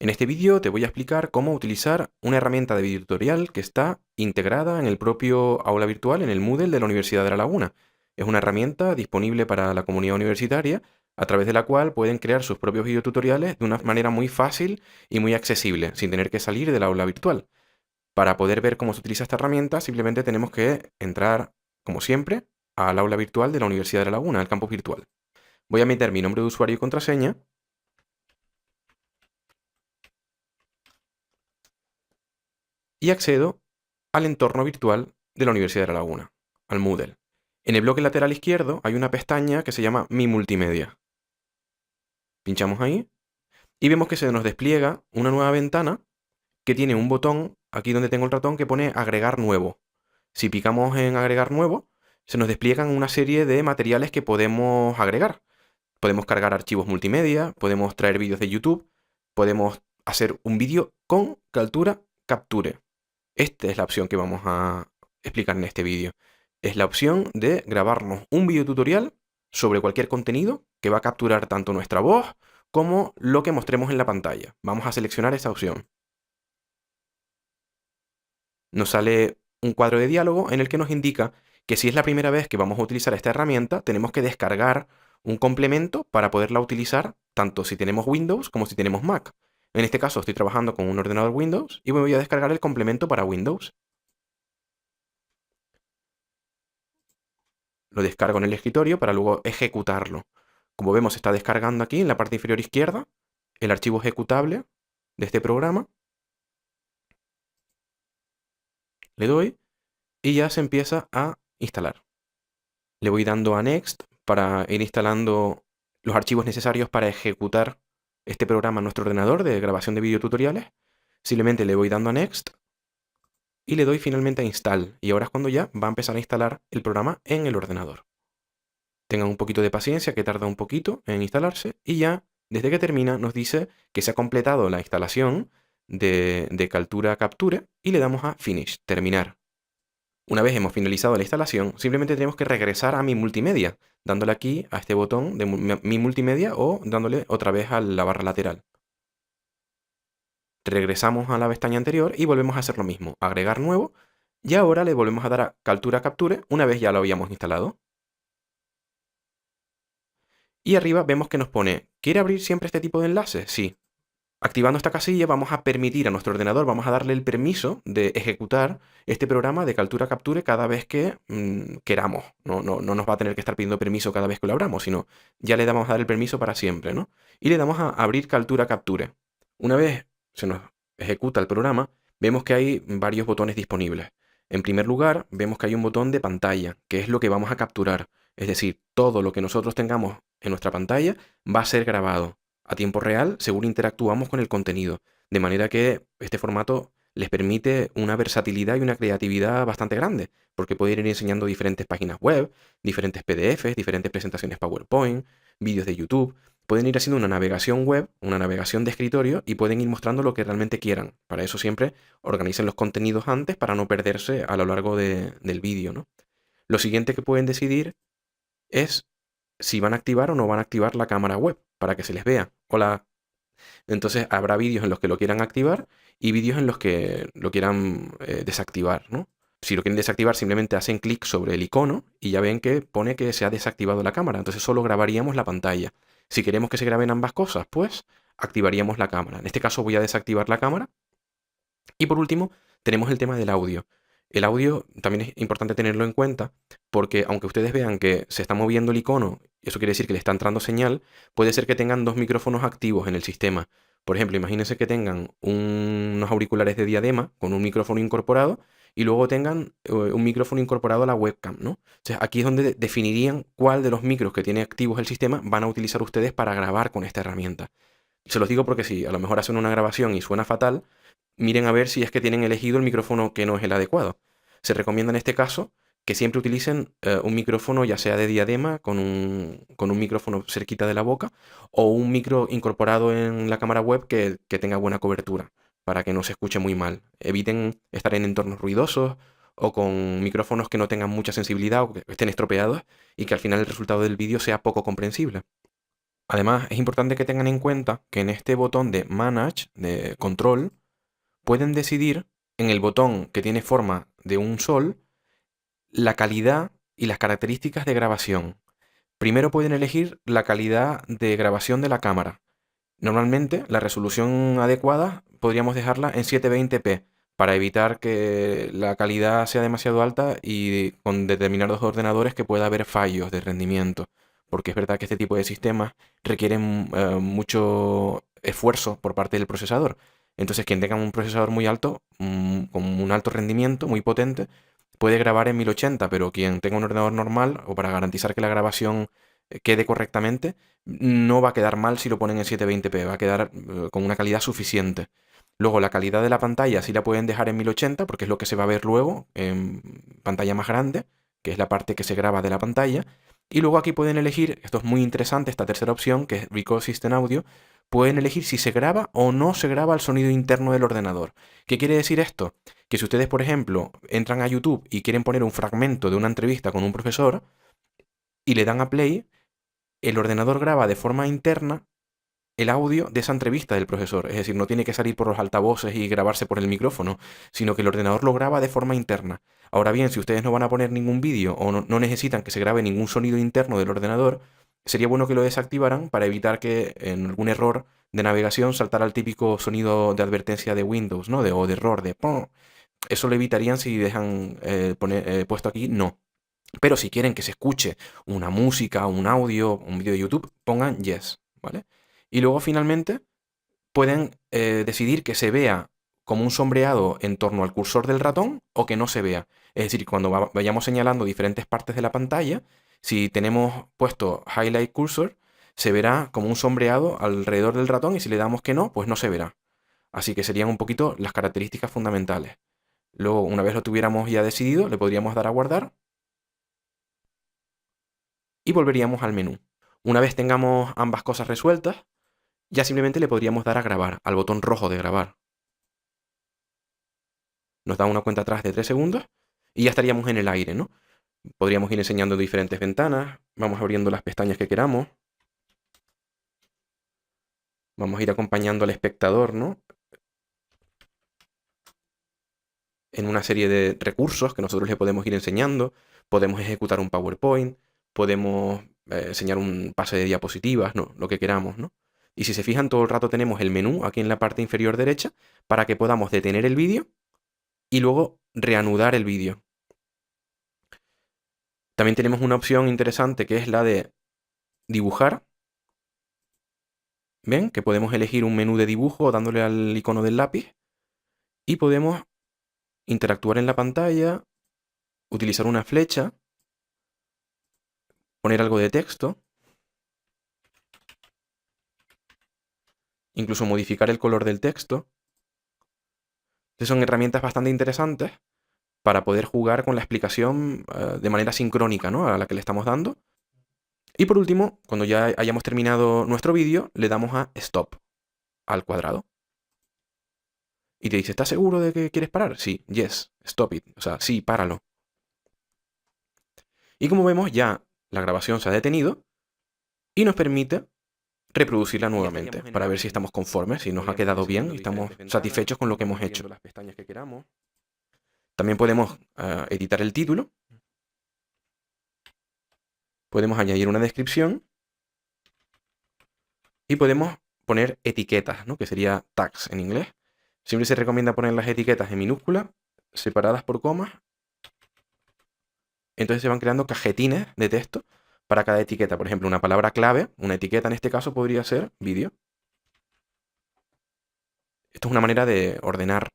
En este vídeo te voy a explicar cómo utilizar una herramienta de video tutorial que está integrada en el propio aula virtual en el Moodle de la Universidad de La Laguna. Es una herramienta disponible para la comunidad universitaria a través de la cual pueden crear sus propios videotutoriales de una manera muy fácil y muy accesible, sin tener que salir del aula virtual. Para poder ver cómo se utiliza esta herramienta, simplemente tenemos que entrar, como siempre, al aula virtual de la Universidad de La Laguna, al campus virtual. Voy a meter mi nombre de usuario y contraseña y accedo al entorno virtual de la Universidad de La Laguna, al Moodle. En el bloque lateral izquierdo hay una pestaña que se llama Mi Multimedia. Pinchamos ahí y vemos que se nos despliega una nueva ventana que tiene un botón, aquí donde tengo el ratón, que pone Agregar nuevo. Si picamos en Agregar nuevo, se nos despliegan una serie de materiales que podemos agregar. Podemos cargar archivos multimedia, podemos traer vídeos de YouTube, podemos hacer un vídeo con Kaltura Capture. Esta es la opción que vamos a explicar en este vídeo. Es la opción de grabarnos un video tutorial sobre cualquier contenido que va a capturar tanto nuestra voz como lo que mostremos en la pantalla. Vamos a seleccionar esa opción. Nos sale un cuadro de diálogo en el que nos indica que si es la primera vez que vamos a utilizar esta herramienta, tenemos que descargar un complemento para poderla utilizar tanto si tenemos Windows como si tenemos Mac. En este caso estoy trabajando con un ordenador Windows y me voy a descargar el complemento para Windows. Lo descargo en el escritorio para luego ejecutarlo. Como vemos, está descargando aquí en la parte inferior izquierda el archivo ejecutable de este programa. Le doy y ya se empieza a instalar. Le voy dando a Next para ir instalando los archivos necesarios para ejecutar este programa en nuestro ordenador de grabación de videotutoriales. Simplemente le voy dando a Next y le doy finalmente a Install. Y ahora es cuando ya va a empezar a instalar el programa en el ordenador. Tengan un poquito de paciencia, que tarda un poquito en instalarse, y ya desde que termina nos dice que se ha completado la instalación de Kaltura Capture y le damos a Finish, terminar. Una vez hemos finalizado la instalación, simplemente tenemos que regresar a Mi Multimedia, dándole aquí a este botón de Mi Multimedia o dándole otra vez a la barra lateral. Regresamos a la pestaña anterior y volvemos a hacer lo mismo, agregar nuevo, y ahora le volvemos a dar a Kaltura Capture una vez ya lo habíamos instalado. Y arriba vemos que nos pone, ¿quiere abrir siempre este tipo de enlaces? Sí. Activando esta casilla vamos a permitir a nuestro ordenador, vamos a darle el permiso de ejecutar este programa de Kaltura Capture cada vez que queramos. No nos va a tener que estar pidiendo permiso cada vez que lo abramos, sino ya le damos a dar el permiso para siempre, ¿no? Y le damos a abrir Kaltura Capture. Una vez se nos ejecuta el programa, vemos que hay varios botones disponibles. En primer lugar, vemos que hay un botón de pantalla, que es lo que vamos a capturar. Es decir, todo lo que nosotros tengamos en nuestra pantalla va a ser grabado a tiempo real según interactuamos con el contenido. De manera que este formato les permite una versatilidad y una creatividad bastante grande, porque pueden ir enseñando diferentes páginas web, diferentes PDFs, diferentes presentaciones PowerPoint, vídeos de YouTube. Pueden ir haciendo una navegación web, una navegación de escritorio y pueden ir mostrando lo que realmente quieran. Para eso siempre organicen los contenidos antes para no perderse a lo largo del vídeo, ¿no? Lo siguiente que pueden decidir es si van a activar o no van a activar la cámara web para que se les vea. Entonces habrá vídeos en los que lo quieran activar y vídeos en los que lo quieran desactivar, ¿no? Si lo quieren desactivar, simplemente hacen clic sobre el icono y ya ven que pone que se ha desactivado la cámara. Entonces solo grabaríamos la pantalla. Si queremos que se graben ambas cosas, pues activaríamos la cámara. En este caso voy a desactivar la cámara. Y por último, tenemos el tema del audio. El audio también es importante tenerlo en cuenta porque aunque ustedes vean que se está moviendo el icono, y eso quiere decir que le está entrando señal, puede ser que tengan dos micrófonos activos en el sistema. Por ejemplo, imagínense que tengan unos auriculares de diadema con un micrófono incorporado y luego tengan un micrófono incorporado a la webcam, ¿no? Entonces aquí es donde definirían cuál de los micros que tiene activos el sistema van a utilizar ustedes para grabar con esta herramienta. Se los digo porque si a lo mejor hacen una grabación y suena fatal, miren a ver si es que tienen elegido el micrófono que no es el adecuado. Se recomienda en este caso que siempre utilicen un micrófono ya sea de diadema con un micrófono cerquita de la boca o un micro incorporado en la cámara web que tenga buena cobertura para que no se escuche muy mal. Eviten estar en entornos ruidosos o con micrófonos que no tengan mucha sensibilidad o que estén estropeados y que al final el resultado del vídeo sea poco comprensible. Además, es importante que tengan en cuenta que en este botón de Manage, de control, pueden decidir en el botón que tiene forma de un sol la calidad y las características de grabación. Primero pueden elegir la calidad de grabación de la cámara. Normalmente la resolución adecuada podríamos dejarla en 720p para evitar que la calidad sea demasiado alta y con determinados ordenadores que pueda haber fallos de rendimiento. Porque es verdad que este tipo de sistemas requieren mucho esfuerzo por parte del procesador. Entonces quien tenga un procesador muy alto, con un alto rendimiento, muy potente, puede grabar en 1080, pero quien tenga un ordenador normal, o para garantizar que la grabación quede correctamente, no va a quedar mal si lo ponen en 720p, va a quedar con una calidad suficiente. Luego la calidad de la pantalla sí la pueden dejar en 1080 porque es lo que se va a ver luego en pantalla más grande, que es la parte que se graba de la pantalla. Y luego aquí pueden elegir, esto es muy interesante, esta tercera opción, que es Record System Audio, pueden elegir si se graba o no se graba el sonido interno del ordenador. ¿Qué quiere decir esto? Que si ustedes, por ejemplo, entran a YouTube y quieren poner un fragmento de una entrevista con un profesor y le dan a play, el ordenador graba de forma interna el audio de esa entrevista del profesor. Es decir, no tiene que salir por los altavoces y grabarse por el micrófono, sino que el ordenador lo graba de forma interna. Ahora bien, si ustedes no van a poner ningún vídeo o no necesitan que se grabe ningún sonido interno del ordenador, sería bueno que lo desactivaran para evitar que en algún error de navegación saltara el típico sonido de advertencia de Windows, ¿no? O de error, de ¡pum! Eso lo evitarían si dejan puesto aquí no. Pero si quieren que se escuche una música, un audio, un vídeo de YouTube, pongan yes, ¿vale? Y luego finalmente pueden decidir que se vea como un sombreado en torno al cursor del ratón o que no se vea. Es decir, cuando vayamos señalando diferentes partes de la pantalla, si tenemos puesto Highlight Cursor, se verá como un sombreado alrededor del ratón y si le damos que no, pues no se verá. Así que serían un poquito las características fundamentales. Luego, una vez lo tuviéramos ya decidido, le podríamos dar a guardar y volveríamos al menú. Una vez tengamos ambas cosas resueltas, ya simplemente le podríamos dar a grabar, al botón rojo de grabar. Nos da una cuenta atrás de 3 segundos y ya estaríamos en el aire, ¿no? Podríamos ir enseñando diferentes ventanas, vamos abriendo las pestañas que queramos, vamos a ir acompañando al espectador, ¿no? En una serie de recursos que nosotros le podemos ir enseñando, podemos ejecutar un PowerPoint, podemos enseñar un pase de diapositivas, ¿no? Lo que queramos, ¿no? Y si se fijan, todo el rato tenemos el menú aquí en la parte inferior derecha para que podamos detener el vídeo y luego reanudar el vídeo. También tenemos una opción interesante que es la de dibujar. ¿Ven? Que podemos elegir un menú de dibujo dándole al icono del lápiz y podemos interactuar en la pantalla, utilizar una flecha, poner algo de texto, incluso modificar el color del texto. Estas son herramientas bastante interesantes para poder jugar con la explicación de manera sincrónica, ¿no? A la que le estamos dando. Y por último, cuando ya hayamos terminado nuestro vídeo, le damos a Stop, al cuadrado. Y te dice, ¿estás seguro de que quieres parar? Sí, yes, stop it. O sea, sí, páralo. Y como vemos, ya la grabación se ha detenido y nos permite reproducirla nuevamente para ver si estamos conformes, si nos ha quedado bien y estamos satisfechos con lo que hemos hecho. También podemos editar el título. Podemos añadir una descripción y podemos poner etiquetas, ¿no? Que sería tags en inglés. Siempre se recomienda poner las etiquetas en minúscula, separadas por comas. Entonces se van creando cajetines de texto para cada etiqueta. Por ejemplo, una palabra clave, una etiqueta en este caso podría ser vídeo. Esto es una manera de ordenar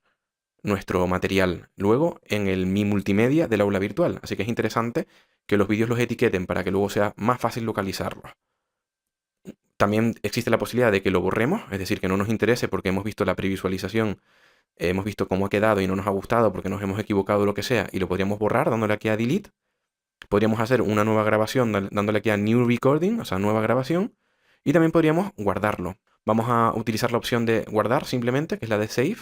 nuestro material luego en el Mi Multimedia del aula virtual. Así que es interesante que los vídeos los etiqueten para que luego sea más fácil localizarlos. También existe la posibilidad de que lo borremos, es decir, que no nos interese porque hemos visto la previsualización, hemos visto cómo ha quedado y no nos ha gustado porque nos hemos equivocado o lo que sea, y lo podríamos borrar dándole aquí a Delete. Podríamos hacer una nueva grabación dándole aquí a New Recording, o sea, nueva grabación, y también podríamos guardarlo. Vamos a utilizar la opción de guardar simplemente, que es la de Save.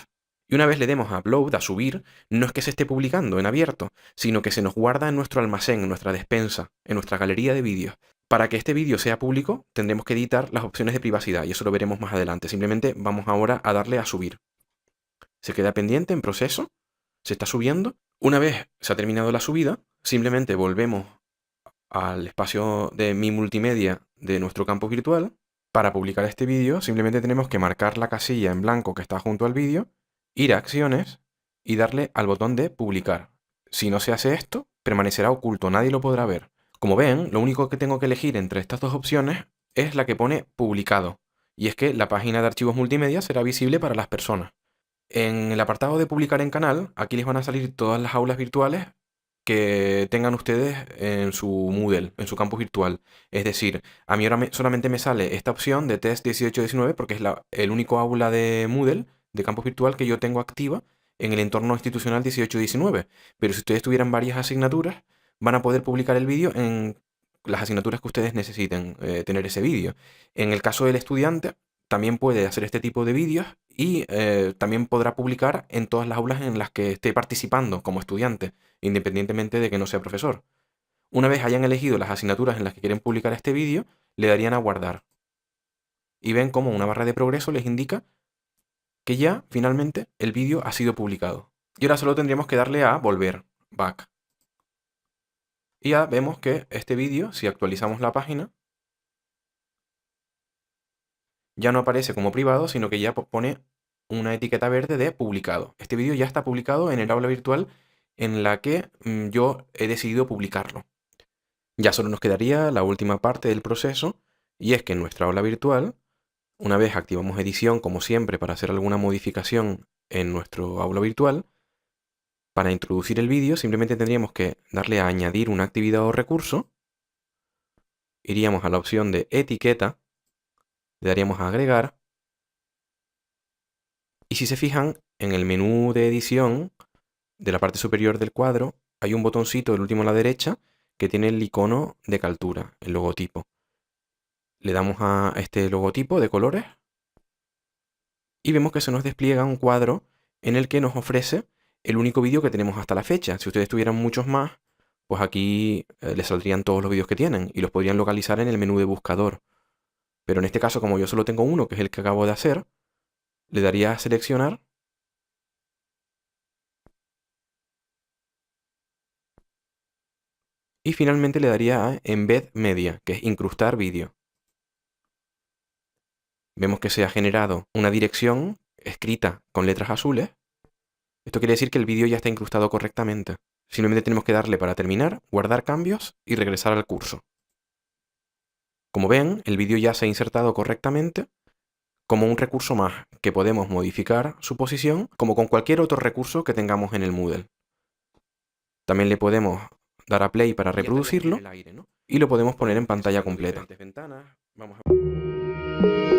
Y una vez le demos a Upload, a subir, no es que se esté publicando en abierto, sino que se nos guarda en nuestro almacén, en nuestra despensa, en nuestra galería de vídeos. Para que este vídeo sea público, tendremos que editar las opciones de privacidad y eso lo veremos más adelante. Simplemente vamos ahora a darle a subir. Se queda pendiente en proceso, se está subiendo. Una vez se ha terminado la subida, simplemente volvemos al espacio de mi multimedia de nuestro campus virtual. Para publicar este vídeo, simplemente tenemos que marcar la casilla en blanco que está junto al vídeo, ir a acciones y darle al botón de publicar. Si no se hace esto, permanecerá oculto, nadie lo podrá ver. Como ven, lo único que tengo que elegir entre estas dos opciones es la que pone publicado, y es que la página de archivos multimedia será visible para las personas. En el apartado de publicar en canal, aquí les van a salir todas las aulas virtuales que tengan ustedes en su Moodle, en su campus virtual. Es decir, a mí ahora solamente me sale esta opción de test 18-19 porque es el único aula de Moodle, de campus virtual, que yo tengo activa en el entorno institucional 18-19. Pero si ustedes tuvieran varias asignaturas, van a poder publicar el vídeo en las asignaturas que ustedes necesiten tener ese vídeo. En el caso del estudiante, también puede hacer este tipo de vídeos y también podrá publicar en todas las aulas en las que esté participando como estudiante, independientemente de que no sea profesor. Una vez hayan elegido las asignaturas en las que quieren publicar este vídeo, le darían a guardar. Y ven cómo una barra de progreso les indica que ya, finalmente, el vídeo ha sido publicado. Y ahora solo tendríamos que darle a volver, back. Y ya vemos que este vídeo, si actualizamos la página, ya no aparece como privado, sino que ya pone una etiqueta verde de publicado. Este vídeo ya está publicado en el aula virtual en la que yo he decidido publicarlo. Ya solo nos quedaría la última parte del proceso, y es que en nuestra aula virtual, una vez activamos edición, como siempre, para hacer alguna modificación en nuestro aula virtual, para introducir el vídeo simplemente tendríamos que darle a añadir una actividad o recurso, iríamos a la opción de etiqueta, le daríamos a agregar, y si se fijan, en el menú de edición, de la parte superior del cuadro, hay un botoncito, el último a la derecha, que tiene el icono de Kaltura, el logotipo. Le damos a este logotipo de colores y vemos que se nos despliega un cuadro en el que nos ofrece el único vídeo que tenemos hasta la fecha. Si ustedes tuvieran muchos más, pues aquí les saldrían todos los vídeos que tienen y los podrían localizar en el menú de buscador. Pero en este caso, como yo solo tengo uno, que es el que acabo de hacer, le daría a seleccionar y finalmente le daría a Embed Media, que es incrustar vídeo. Vemos que se ha generado una dirección escrita con letras azules. Esto quiere decir que el vídeo ya está incrustado correctamente. Simplemente tenemos que darle para terminar, guardar cambios y regresar al curso. Como ven, el vídeo ya se ha insertado correctamente como un recurso más que podemos modificar su posición como con cualquier otro recurso que tengamos en el Moodle. También le podemos dar a play para reproducirlo y lo podemos poner en pantalla completa. Vamos a